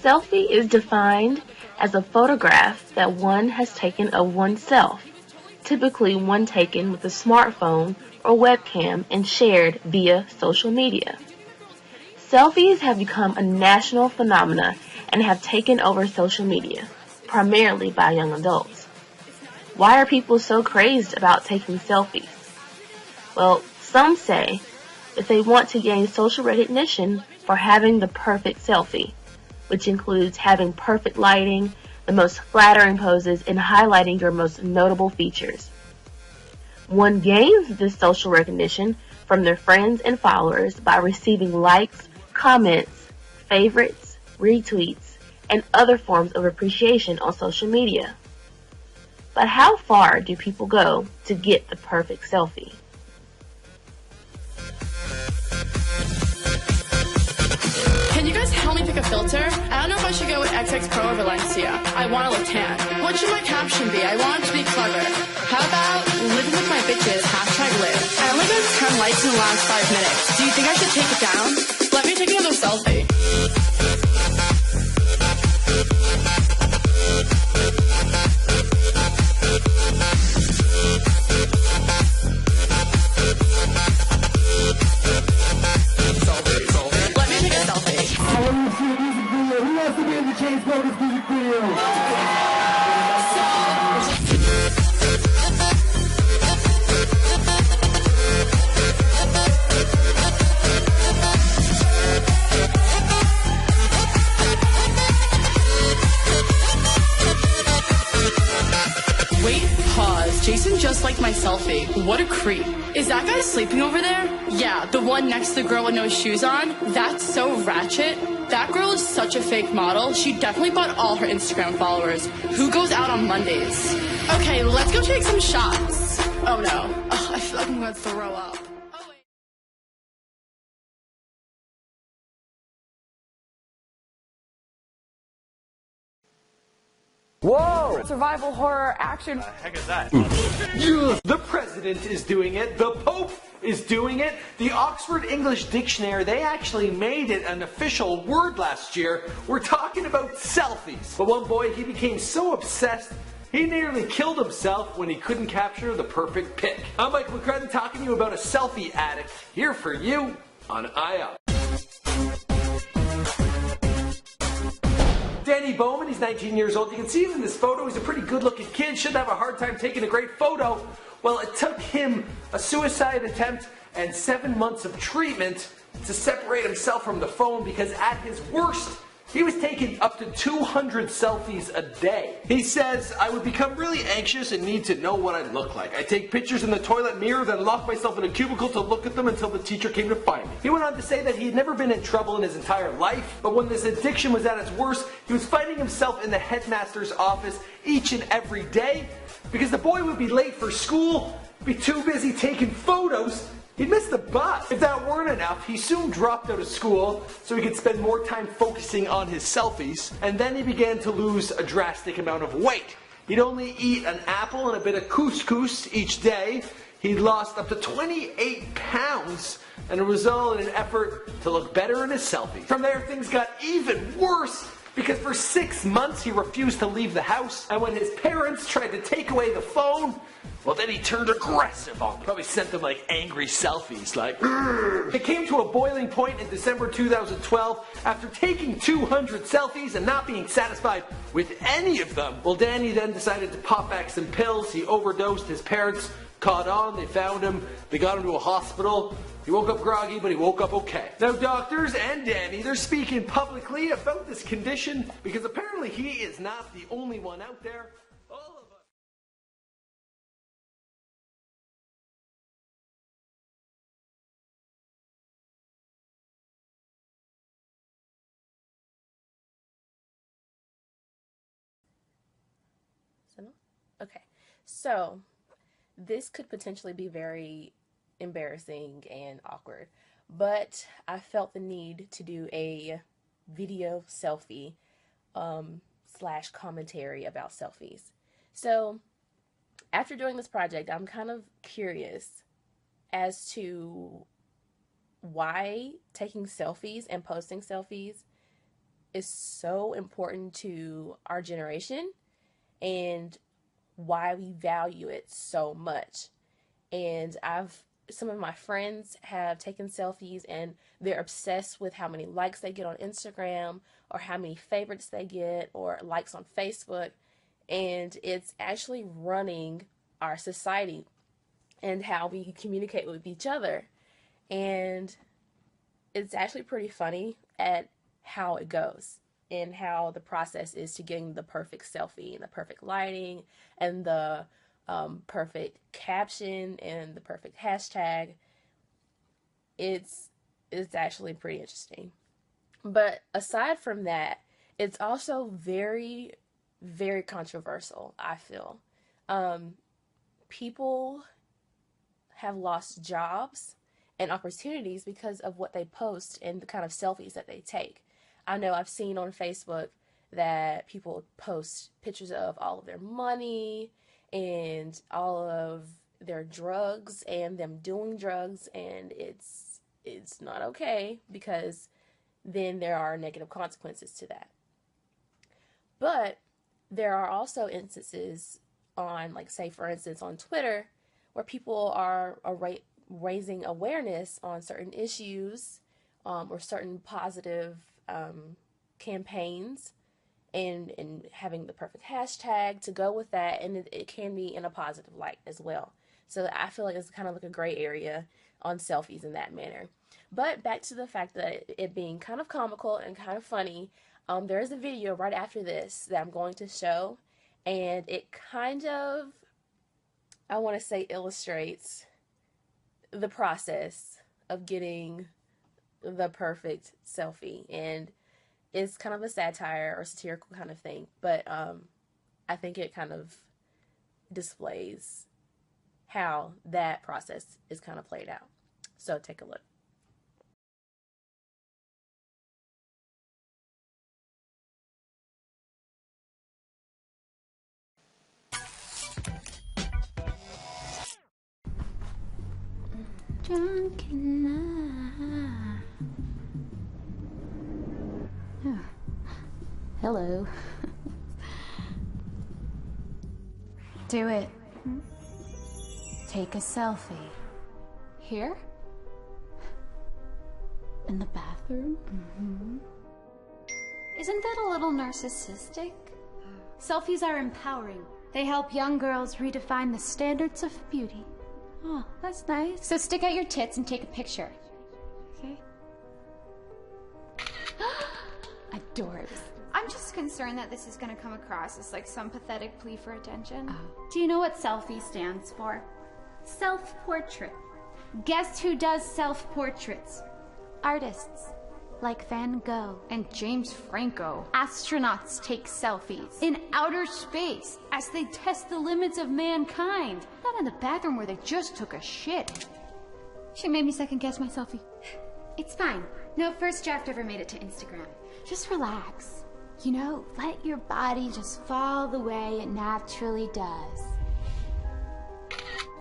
selfie is defined as a photograph that one has taken of oneself, typically one taken with a smartphone or webcam and shared via social media. Selfies have become a national phenomenon and have taken over social media, primarily by young adults. Why are people so crazed about taking selfies? Well, some say that they want to gain social recognition for having the perfect selfie, which includes having perfect lighting, the most flattering poses, and highlighting your most notable features. One gains this social recognition from their friends and followers by receiving likes, comments, favorites, retweets, and other forms of appreciation on social media. But how far do people go to get the perfect selfie? Can you guys help me pick a filter? I don't know if I should go with XX Pro or Valencia. I want to look tan. What should my caption be? I want it to be clever. How about living with my bitches, #live. I only got 10 likes in the last 5 minutes. Do you think I should take it down? Let me take another selfie. Let me take a selfie. Who wants to be in the Chainsmokers music video? Wait, pause. Jason just liked my selfie. What a creep. Is that guy sleeping over there? Yeah, the one next to the girl with no shoes on. That's so ratchet. That girl is such a fake model. She definitely bought all her Instagram followers. Who goes out on Mondays? Okay, let's go take some shots. Oh no. Ugh, I feel like I'm gonna throw up. Oh, wait. Whoa! Survival horror action. What the heck is that? The president is doing it. The Pope is doing it. The Oxford English Dictionary, they actually made it an official word last year. We're talking about selfies. But one boy, he became so obsessed, he nearly killed himself when he couldn't capture the perfect pic. I'm Mike McCrudden talking to you about a selfie addict, here for you on IUP. Danny Bowman, he's 19 years old. You can see him in this photo. He's a pretty good-looking kid. Shouldn't have a hard time taking a great photo. Well, it took him a suicide attempt and 7 months of treatment to separate himself from the phone because at his worst, he was taking up to 200 selfies a day. He says, I would become really anxious and need to know what I look like. I take pictures in the toilet mirror, then lock myself in a cubicle to look at them until the teacher came to find me. He went on to say that he had never been in trouble in his entire life, but when this addiction was at its worst, he was finding himself in the headmaster's office each and every day because the boy would be late for school, be too busy taking photos, he'd miss the bus. If that weren't enough, he soon dropped out of school so he could spend more time focusing on his selfies, and then he began to lose a drastic amount of weight. He'd only eat an apple and a bit of couscous each day. He'd lost up to 28 pounds, and it was all in an effort to look better in his selfies. From there, things got even worse, because for 6 months he refused to leave the house, and when his parents tried to take away the phone, well, then he turned aggressive on them. Probably sent them like angry selfies, like Urgh. It came to a boiling point in December 2012 after taking 200 selfies and not being satisfied with any of them. Well, Danny then decided to pop back some pills. He overdosed. His parents caught on. They found him. They got him to a hospital. He woke up groggy, but he woke up okay. Now, doctors and Danny, they're speaking publicly about this condition because apparently he is not the only one out there. All of us. Okay, so this could potentially be very embarrassing and awkward, but I felt the need to do a video selfie slash commentary about selfies. So after doing this project, I'm kind of curious as to why taking selfies and posting selfies is so important to our generation and why we value it so much. And some of my friends have taken selfies and they're obsessed with how many likes they get on Instagram or how many favorites they get or likes on Facebook. And it's actually running our society and how we communicate with each other. And it's actually pretty funny at how it goes and how the process is to getting the perfect selfie and the perfect lighting and the perfect caption and the perfect hashtag. It's actually pretty interesting. But aside from that, it's also very, very controversial, I feel. People have lost jobs and opportunities because of what they post and the kind of selfies that they take. I know I've seen on Facebook that people post pictures of all of their money and all of their drugs and them doing drugs, and it's not okay because then there are negative consequences to that. But there are also instances on, like, say for instance on Twitter, where people are raising awareness on certain issues or certain positive campaigns and having the perfect hashtag to go with that, and it can be in a positive light as well. So I feel like it's kind of like a gray area on selfies in that manner. But back to the fact that it being kind of comical and kind of funny, there is a video right after this that I'm going to show, and it kind of, I want to say, illustrates the process of getting the perfect selfie. And it's kind of a satire or satirical kind of thing, but I think it kind of displays how that process is kind of played out. So take a look. Oh. Hello. Do it. Take a selfie. Here? In the bathroom? Mm-hmm. Isn't that a little narcissistic? Selfies are empowering. They help young girls redefine the standards of beauty. Oh, that's nice. So stick out your tits and take a picture. Okay. Adorbs. I'm just concerned that this is going to come across as like some pathetic plea for attention. Oh. Do you know what selfie stands for? Self-portrait. Guess who does self-portraits? Artists. Like Van Gogh and James Franco. Astronauts take selfies in outer space as they test the limits of mankind. Not in the bathroom where they just took a shit. She made me second guess my selfie. It's fine. No first draft ever made it to Instagram. Just relax. You know, let your body just fall the way it naturally does.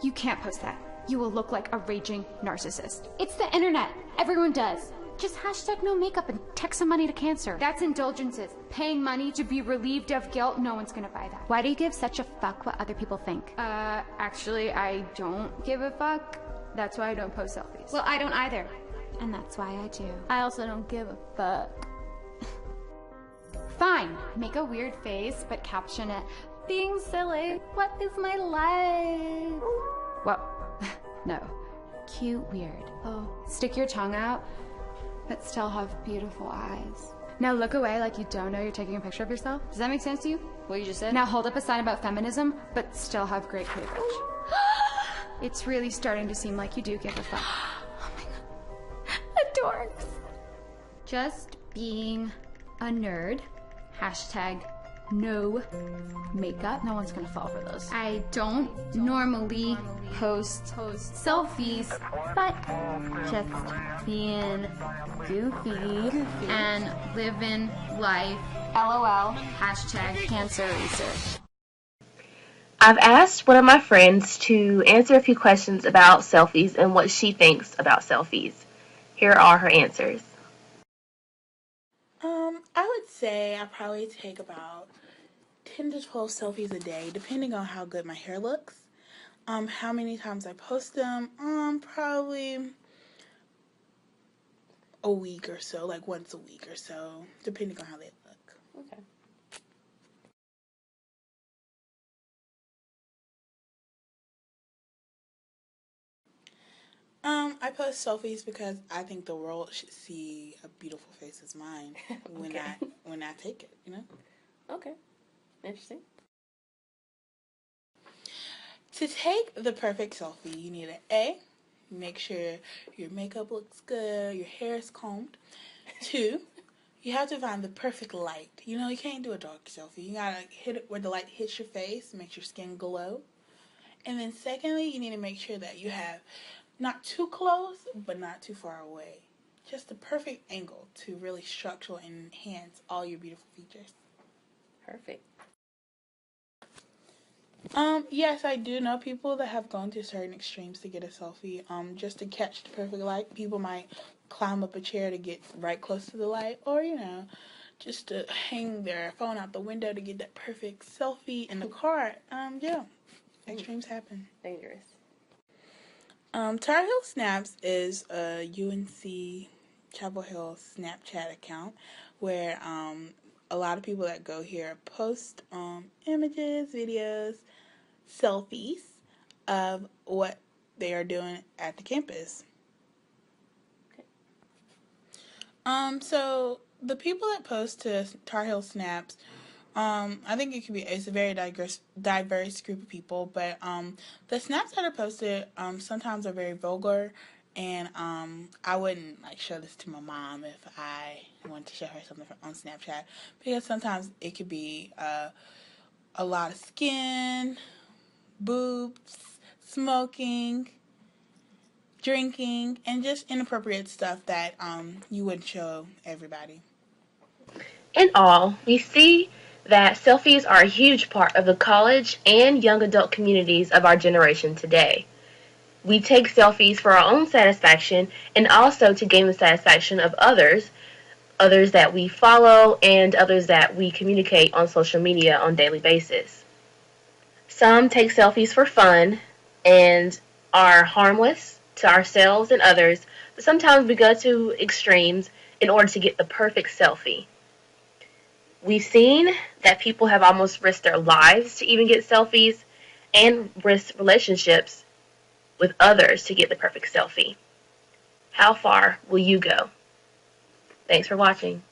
You can't post that. You will look like a raging narcissist. It's the internet. Everyone does. Just hashtag no makeup and text some money to cancer. That's indulgences. Paying money to be relieved of guilt. No one's gonna buy that. Why do you give such a fuck what other people think? Actually, I don't give a fuck. That's why I don't post selfies. Well, I don't either. And that's why I do. I also don't give a fuck. Fine. Make a weird face, but caption it. Being silly. What is my life? Whoa. No. Cute weird. Oh. Stick your tongue out, but still have beautiful eyes. Now look away like you don't know you're taking a picture of yourself. Does that make sense to you? What you just said? Now hold up a sign about feminism, but still have great cleavage. It's really starting to seem like you do give a fuck. Oh my god. Adorks. Just being a nerd. Hashtag no makeup. No one's gonna fall for those. I don't normally post selfies, but just being goofy and living life. LOL. Hashtag cancer research. I've asked one of my friends to answer a few questions about selfies and what she thinks about selfies. Here are her answers. I would say I probably take about 10 to 12 selfies a day, depending on how good my hair looks. How many times I post them? Probably a week or so, like once a week or so, depending on how they look. Okay. I post selfies because I think the world should see a beautiful face as mine when I take it, you know? Okay. Interesting. To take the perfect selfie, you need an A, make sure your makeup looks good, your hair is combed. 2, you have to find the perfect light. You know, you can't do a dark selfie. You gotta hit it where the light hits your face, makes your skin glow. And then secondly, you need to make sure that you have not too close, but not too far away. Just the perfect angle to really structure and enhance all your beautiful features. Perfect. Yes, I do know people that have gone to certain extremes to get a selfie. Just to catch the perfect light. People might climb up a chair to get right close to the light, or just to hang their phone out the window to get that perfect selfie in the car. Yeah, extremes happen. Dangerous. Tar Heel Snaps is a UNC Chapel Hill Snapchat account where a lot of people that go here post images, videos, selfies of what they are doing at the campus. Okay. So the people that post to Tar Heel Snaps, I think it's a very diverse group of people, but the snaps that are posted sometimes are very vulgar, and I wouldn't show this to my mom if I wanted to show her something on Snapchat, because sometimes it could be a lot of skin, boobs, smoking, drinking, and just inappropriate stuff that you wouldn't show everybody. In all, we see that selfies are a huge part of the college and young adult communities of our generation today. We take selfies for our own satisfaction and also to gain the satisfaction of others that we follow and others that we communicate on social media on a daily basis. Some take selfies for fun and are harmless to ourselves and others, but sometimes we go to extremes in order to get the perfect selfie. We've seen that people have almost risked their lives to even get selfies and risk relationships with others to get the perfect selfie. How far will you go? Thanks for watching.